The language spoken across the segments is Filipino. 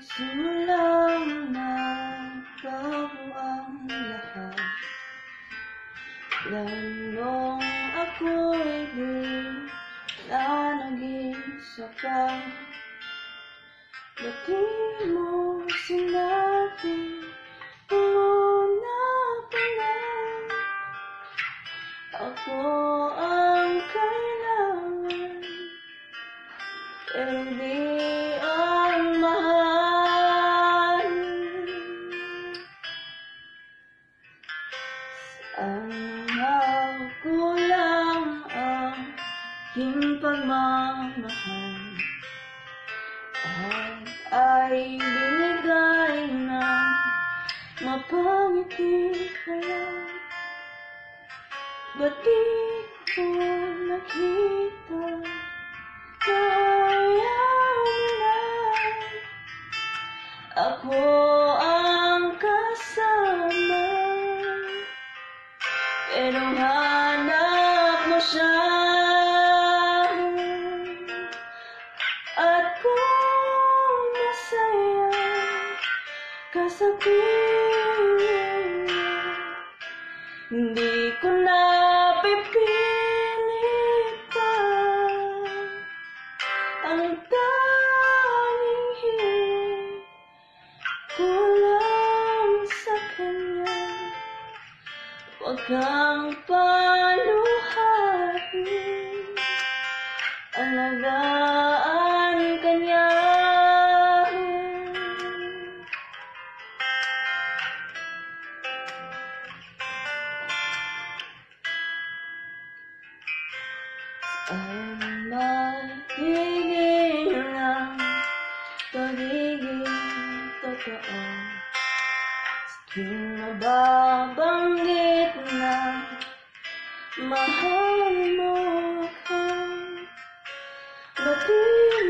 Simulang nagbago ang lahat. Lalong ako'y di na nag-isa pa. Ba't di mo sinabi una pa lang? Ako ang kailangan, pero di ang mahal. Saan kulang ang aking pagmamahal, at ay binigay ng mapangiti ka lang. Ba't di ko nakita kaya na ako ang kasama, pero hanap mo siya? At kung masaya ka sa piling niya, hindi ko na pipilit pa. Ang tanging hiling ko lang sa kanya, huwag kang paluhain, alagaan ka niya. Ang magiging ng pagiging totoo, tuwing mababanggit na mahal mo ako, ba't di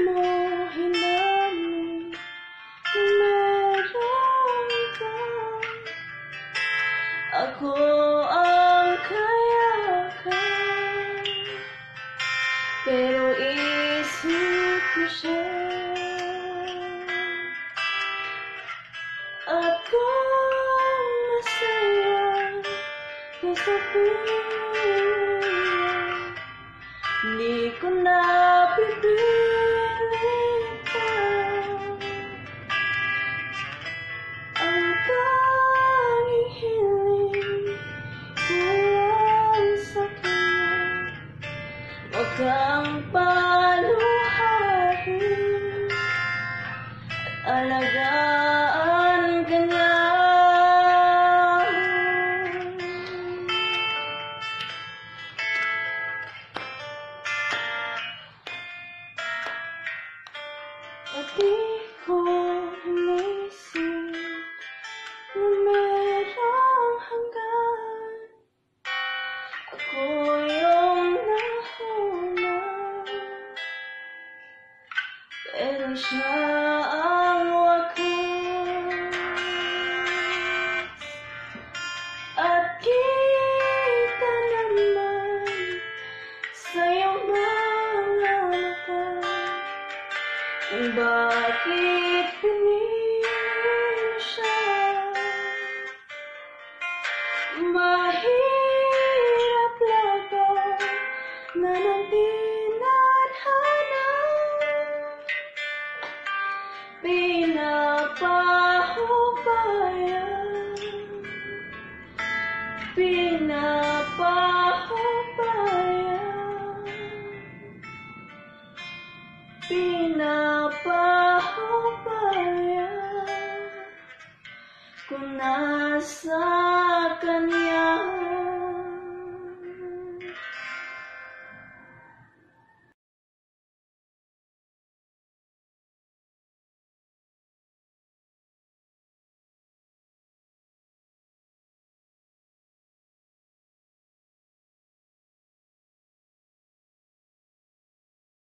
mo hinamin na meron ikaw? Ako ang kayakan, pero isip ko siya. At kung masaya ka sa piling niya, hindi ko na pipilit pa. Ang tanging hiling ko lang sa kanya, huwag kang paluhain, at alagaan ka niya. At di ko inisip na merong hanggan, ako yung nahuna, pero siya ang wakas. At kita naman sa iyong mga mata kung bakit pinili siya. Mahirap laban na ng tinadhana, pinapahubayan, pinapahubayan, pinapahubayan kung nasa kanya.